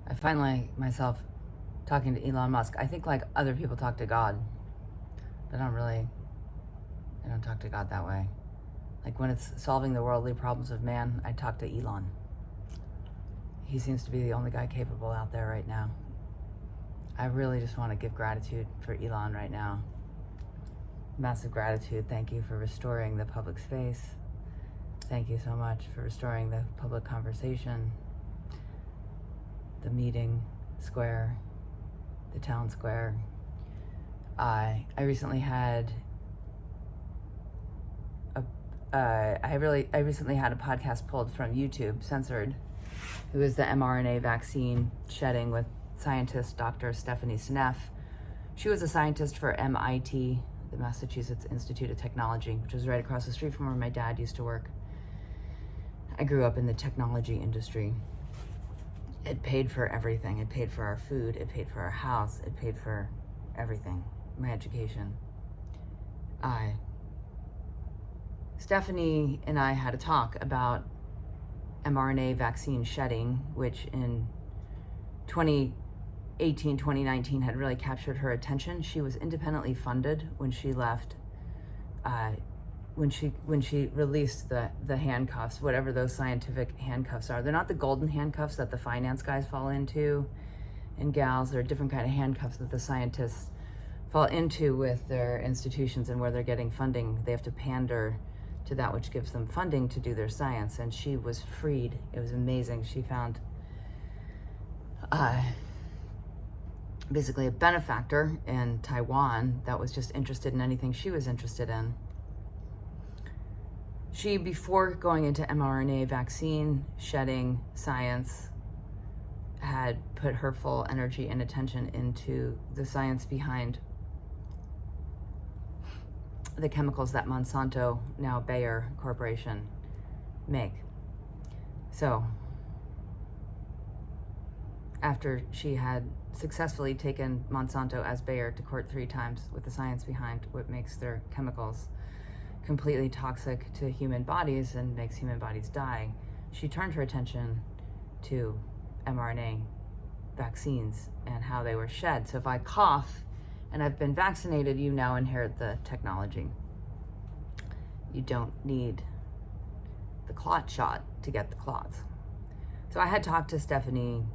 I find like myself talking to Elon Musk. I think like other people talk to God, but I don't talk to God that way. Like when it's solving the worldly problems of man, I talk to Elon. He seems to be the only guy capable out there right now. I really just want to give gratitude for Elon right now. Massive gratitude. Thank you for restoring the public space. Thank you so much for restoring the public conversation, the meeting square, the town square. I recently had I recently had a podcast pulled from YouTube, censored. It was the mRNA vaccine shedding with scientist Dr. Stephanie Seneff. She was a scientist for MIT, the Massachusetts Institute of Technology, which was right across the street from where my dad used to work. I grew up in the technology industry. It paid for everything. It paid for our food. It paid for our house. It paid for everything, my education. Stephanie and I had a talk about mRNA vaccine shedding, which in 2018, 2019 had really captured her attention. She was independently funded when she left, when she released the handcuffs, whatever those scientific handcuffs are. They're not the golden handcuffs that the finance guys fall into and gals. They're a different kind of handcuffs that the scientists fall into with their institutions and where they're getting funding. They have to pander to that which gives them funding to do their science, and she was freed. It was amazing. She found basically a benefactor in Taiwan that was just interested in anything she was interested in. She, before going into mRNA vaccine shedding science, had put her full energy and attention into the science behind the chemicals that Monsanto, now Bayer Corporation, make. So, after she had successfully taken Monsanto as Bayer to court 3 times with the science behind what makes their chemicals completely toxic to human bodies and makes human bodies die, she turned her attention to mRNA vaccines and how they were shed. So if I cough and I've been vaccinated, you now inherit the technology. You don't need the clot shot to get the clots. So I had talked to Stephanie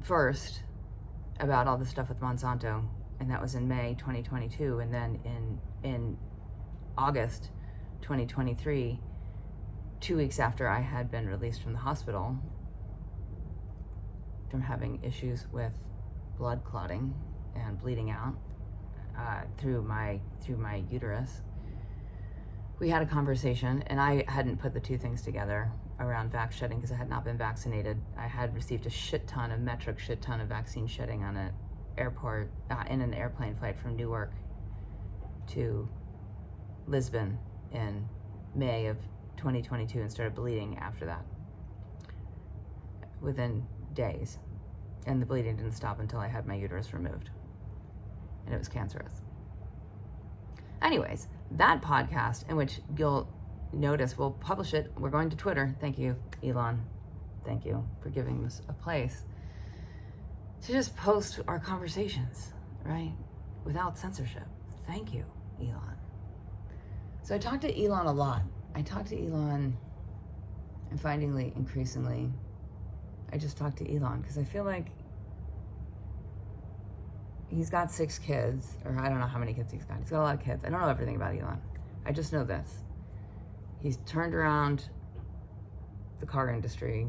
first about all the stuff with Monsanto, and that was in May 2022, and then in August 2023, 2 weeks after I had been released from the hospital from having issues with blood clotting and bleeding out through my uterus, we had a conversation, and I hadn't put the 2 things together around vax shedding because I had not been vaccinated. I had received a metric shit ton of vaccine shedding on an airport, in an airplane flight from Newark to Lisbon in May of 2022, and started bleeding after that within days. And the bleeding didn't stop until I had my uterus removed. And it was cancerous. Anyways, that podcast, in which you'll notice, we'll publish it. We're going to Twitter. Thank you, Elon. Thank you for giving us a place to just post our conversations, right? Without censorship. Thank you, Elon. So I talked to Elon a lot. I talked to Elon, and finally, increasingly, I just talked to Elon because I feel like he's got 6 kids, or I don't know how many kids he's got. He's got a lot of kids. I don't know everything about Elon. I just know this. He's turned around the car industry.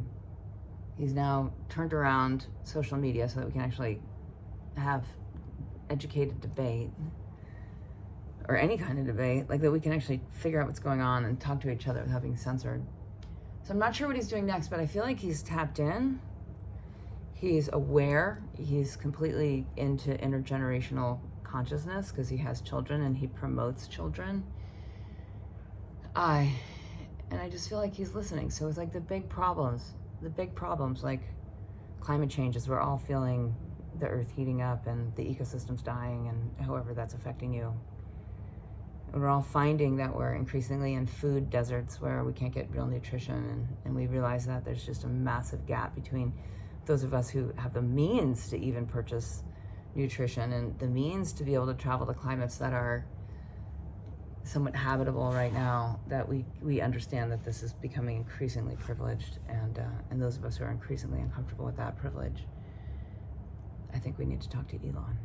He's now turned around social media so that we can actually have educated debate, or any kind of debate, like that we can actually figure out what's going on and talk to each other without being censored. So I'm not sure what he's doing next, but I feel like he's tapped in. He's aware. He's completely into intergenerational consciousness because he has children and he promotes children. And I just feel like he's listening. So it's like the big problems like climate change, is we're all feeling the earth heating up and the ecosystem's dying, and however that's affecting you. we're all finding that we're increasingly in food deserts where we can't get real nutrition, and we realize that there's just a massive gap between those of us who have the means to even purchase nutrition and the means to be able to travel to climates that are somewhat habitable right now, that we understand that this is becoming increasingly privileged, and those of us who are increasingly uncomfortable with that privilege, I think we need to talk to Elon.